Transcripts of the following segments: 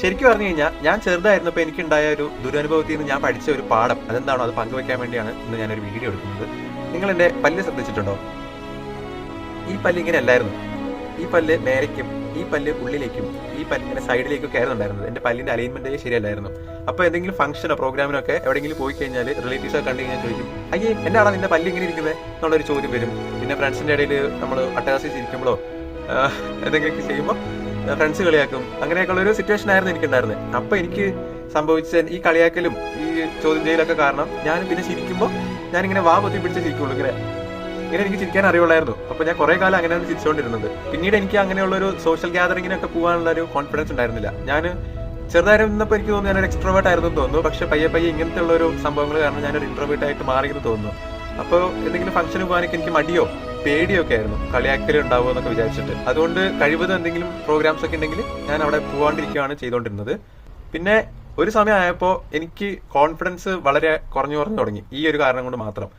ശരിക്കും പറഞ്ഞു കഴിഞ്ഞാൽ ഞാൻ ചെറുതായിരുന്നപ്പോൾ എനിക്കുണ്ടായ ഒരു ദുരനുഭവത്തിൽ നിന്ന് ഞാൻ പഠിച്ച ഒരു പാഠം അതെന്താണോ അത് പങ്കുവെക്കാൻ വേണ്ടിയാണ് ഇന്ന് ഞാനൊരു വീഡിയോ എടുക്കുന്നത്. നിങ്ങൾ എൻ്റെ പല്ല് ശ്രദ്ധിച്ചിട്ടുണ്ടോ? ഈ പല്ല് ഇങ്ങനെ അല്ലായിരുന്നു. ഈ പല്ല് നേരയ്ക്കും ഈ പല്ല് ഉള്ളിലേക്കും ഈ പല്ലിങ്ങനെ സൈഡിലേക്കും ഒക്കെ ആയിരുന്നു ഉണ്ടായിരുന്നത്. എൻ്റെ പല്ലിന്റെ അലൈൻമെന്റ് ശരിയല്ലായിരുന്നു. അപ്പോൾ എന്തെങ്കിലും ഫംഗ്ഷനോ പ്രോഗ്രാമിനോ ഒക്കെ എവിടെയെങ്കിലും പോയി കഴിഞ്ഞാൽ റിലേറ്റീവ്സ് ഒക്കെ കണ്ടു കഴിഞ്ഞാൽ ചോദിക്കും, അയ്യേ എന്നാണ് നിന്റെ പല്ല് ഇങ്ങനെ ഇരിക്കുന്നത് എന്നുള്ളൊരു ചോദ്യം വരും. പിന്നെ ഫ്രണ്ട്സിന്റെ ഇടയിൽ നമ്മൾ അട്ടഹാസിച്ചിരിക്കുമ്പോഴോ എന്തെങ്കിലുമൊക്കെ ചെയ്യുമ്പോൾ ഫ്രണ്ട്സ് കളിയാക്കും. അങ്ങനെയൊക്കെയുള്ള ഒരു സിറ്റുവേഷൻ ആയിരുന്നു എനിക്കുണ്ടായിരുന്നത്. അപ്പൊ എനിക്ക് സംഭവിച്ച ഈ കളിയാക്കലും ഈ ചോദ്യം ചെയ്യലൊക്കെ കാരണം ഞാൻ പിന്നെ ചിരിക്കുമ്പോൾ ഞാനിങ്ങനെ വാ പൊത്തി പിടിച്ച് ചിരിക്കുള്ളൂ. ഇങ്ങനെ എനിക്ക് ചിരിക്കാൻ അറിയുള്ളായിരുന്നു. അപ്പൊ ഞാൻ കുറെ കാലം അങ്ങനെയാണ് ചിരിച്ചുകൊണ്ടിരുന്നത്. പിന്നീട് എനിക്ക് അങ്ങനെയുള്ള ഒരു സോഷ്യൽ ഗ്യാതറിങ്ങിനൊക്കെ പോകാനുള്ള ഒരു കോൺഫിഡൻസ് ഉണ്ടായിരുന്നില്ല. ഞാൻ ചെറുതായിരുന്നപ്പോൾ എനിക്ക് തോന്നുന്നു ഞാനൊരു എക്സ്ട്രോവേർട്ട് ആയിരുന്നു തോന്നുന്നു. പക്ഷെ പയ്യെ ഇങ്ങനത്തെ ഉള്ള ഒരു സംഭവങ്ങൾ കാരണം ഞാനൊരു ഇൻട്രോവേർട്ട് ആയിട്ട് മാറിയെന്ന് തോന്നുന്നു. അപ്പോൾ എന്തെങ്കിലും ഫംഗ്ഷന് പോകാനൊക്കെ എനിക്ക് മടിയോ പേടിയൊക്കെ ആയിരുന്നു, കളിയാക്കൽ ഉണ്ടാവുമോ എന്നൊക്കെ വിചാരിച്ചിട്ട്. അതുകൊണ്ട് കഴിവതും എന്തെങ്കിലും പ്രോഗ്രാംസ് ഒക്കെ ഉണ്ടെങ്കിൽ ഞാൻ അവിടെ പോകാണ്ടിരിക്കുകയാണ് ചെയ്തുകൊണ്ടിരുന്നത്. പിന്നെ ഒരു സമയം ആയപ്പോൾ എനിക്ക് കോൺഫിഡൻസ് വളരെ കുറഞ്ഞു തുടങ്ങി, ഈ ഒരു കാരണം കൊണ്ട് മാത്രം.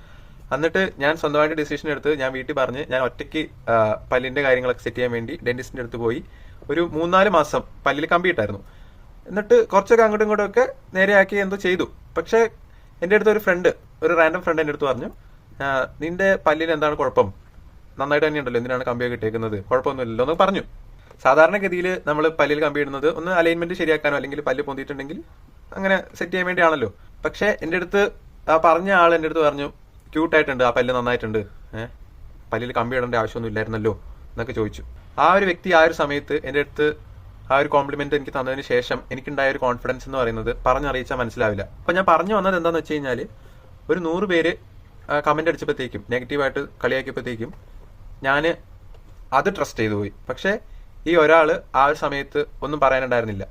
എന്നിട്ട് ഞാൻ സ്വന്തമായിട്ട് ഡിസിഷൻ എടുത്ത് ഞാൻ വീട്ടിൽ പറഞ്ഞ് ഞാൻ ഒറ്റയ്ക്ക് പല്ലിന്റെ കാര്യങ്ങളൊക്കെ സെറ്റ് ചെയ്യാൻ വേണ്ടി ഡെന്റിസ്റ്റിന്റെ അടുത്ത് പോയി ഒരു 3-4 മാസം പല്ലിൽ കമ്പിയിട്ടായിരുന്നു. എന്നിട്ട് കുറച്ചൊക്കെ അങ്ങോട്ടും ഇങ്ങോട്ടും ഒക്കെ നേരെയാക്കി എന്തോ ചെയ്തു. പക്ഷെ എൻ്റെ അടുത്ത് ഒരു റാൻഡം ഫ്രണ്ട് എൻ്റെ അടുത്ത് പറഞ്ഞു, നിന്റെ പല്ലിന് എന്താണ് കുഴപ്പം, നന്നായിട്ട് തന്നെ ഉണ്ടല്ലോ, എന്തിനാണ് കമ്പിയൊക്കെ ഇട്ടേക്കുന്നത്, കുഴപ്പമൊന്നുമില്ലല്ലോ എന്ന് പറഞ്ഞു. സാധാരണഗതിയിൽ നമ്മൾ പല്ലിൽ കമ്പി ഇടുന്നത് ഒന്ന് അലൈൻമെന്റ് ശരിയാക്കാനോ അല്ലെങ്കിൽ പല്ല് പൊന്തിയിട്ടുണ്ടെങ്കിൽ അങ്ങനെ സെറ്റ് ചെയ്യാൻ വേണ്ടിയാണല്ലോ. പക്ഷെ എൻ്റെ അടുത്ത് പറഞ്ഞ ആൾ എൻ്റെ അടുത്ത് പറഞ്ഞു, ക്യൂട്ടായിട്ടുണ്ട്, ആ പല്ല് നന്നായിട്ടുണ്ട്, പല്ലിൽ കമ്പി ഇടേണ്ട ആവശ്യമൊന്നും ഇല്ലായിരുന്നല്ലോ എന്നൊക്കെ ചോദിച്ചു. ആ ഒരു വ്യക്തി ആ ഒരു സമയത്ത് എൻ്റെ അടുത്ത് ആ ഒരു കോംപ്ലിമെന്റ് എനിക്ക് തന്നതിന് ശേഷം എനിക്കുണ്ടായ ഒരു കോൺഫിഡൻസ് എന്ന് പറയുന്നത് പറഞ്ഞറിയിച്ചാൽ മനസ്സിലാവില്ല. അപ്പൊ ഞാൻ പറഞ്ഞു വന്നത് എന്താണെന്ന് വെച്ച് കഴിഞ്ഞാൽ, ഒരു 100 പേര് കമന്റ് അടിച്ചപ്പോഴത്തേക്കും നെഗറ്റീവായിട്ട് കളിയാക്കിയപ്പോഴത്തേക്കും ഞാൻ അത് ട്രസ്റ്റ് ചെയ്തു പോയി. പക്ഷെ ഈ ഒരാൾ ആ ഒരു സമയത്ത് ഒന്നും പറയാനുണ്ടായിരുന്നില്ല,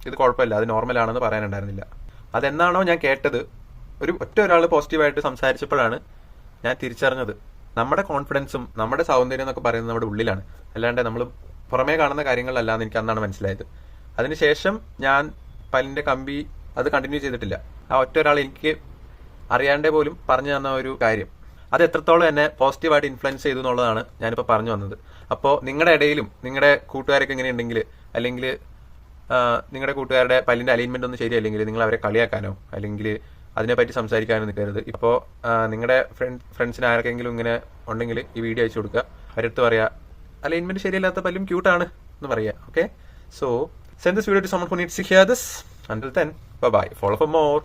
ഇത് കുഴപ്പമില്ല, അത് നോർമലാണെന്ന് പറയാനുണ്ടായിരുന്നില്ല. അതെന്നാണോ ഞാൻ കേട്ടത്, ഒറ്റ ഒരാൾ പോസിറ്റീവായിട്ട് സംസാരിച്ചപ്പോഴാണ് ഞാൻ തിരിച്ചറിഞ്ഞത് നമ്മുടെ കോൺഫിഡൻസും നമ്മുടെ സൗന്ദര്യം എന്നൊക്കെ പറയുന്നത് നമ്മുടെ ഉള്ളിലാണ്, അല്ലാണ്ട് നമ്മൾ പുറമേ കാണുന്ന കാര്യങ്ങളിലല്ലാന്ന് എനിക്ക് അന്നാണ് മനസ്സിലായത്. അതിനുശേഷം ഞാൻ പല്ലിന്റെ കമ്പി അത് കണ്ടിന്യൂ ചെയ്തിട്ടില്ല. ആ ഒറ്റ ഒരാൾ എനിക്ക് അറിയാണ്ടേ പോലും പറഞ്ഞു തന്ന ഒരു കാര്യം അത് എത്രത്തോളം എന്നെ പോസിറ്റീവായിട്ട് ഇൻഫ്ലുവൻസ് ചെയ്തു എന്നുള്ളതാണ് ഞാനിപ്പോൾ പറഞ്ഞു വന്നത്. അപ്പോൾ നിങ്ങളുടെ ഇടയിലും നിങ്ങളുടെ കൂട്ടുകാരൊക്കെ ഇങ്ങനെ ഉണ്ടെങ്കിൽ, അല്ലെങ്കിൽ നിങ്ങളുടെ കൂട്ടുകാരുടെ പല്ലിന്റെ അലൈൻമെന്റ് ഒന്നും ശരിയല്ലെങ്കിൽ നിങ്ങൾ അവരെ കളിയാക്കാനോ അല്ലെങ്കിൽ അതിനെപ്പറ്റി സംസാരിക്കാനോ നിൽക്കരുത്. ഇപ്പോൾ നിങ്ങളുടെ ഫ്രണ്ട്സിന് ആർക്കെങ്കിലും ഇങ്ങനെ ഉണ്ടെങ്കിൽ ഈ വീഡിയോ അയച്ചു കൊടുക്കുക. അവരടുത്ത് പറയാ അലൈൻമെന്റ് ശരിയല്ലാത്ത പല്ലും ക്യൂട്ടാണ് എന്ന് പറയാ. Okay, so send this video to someone who needs to hear this. Until then, bye bye. Follow for more.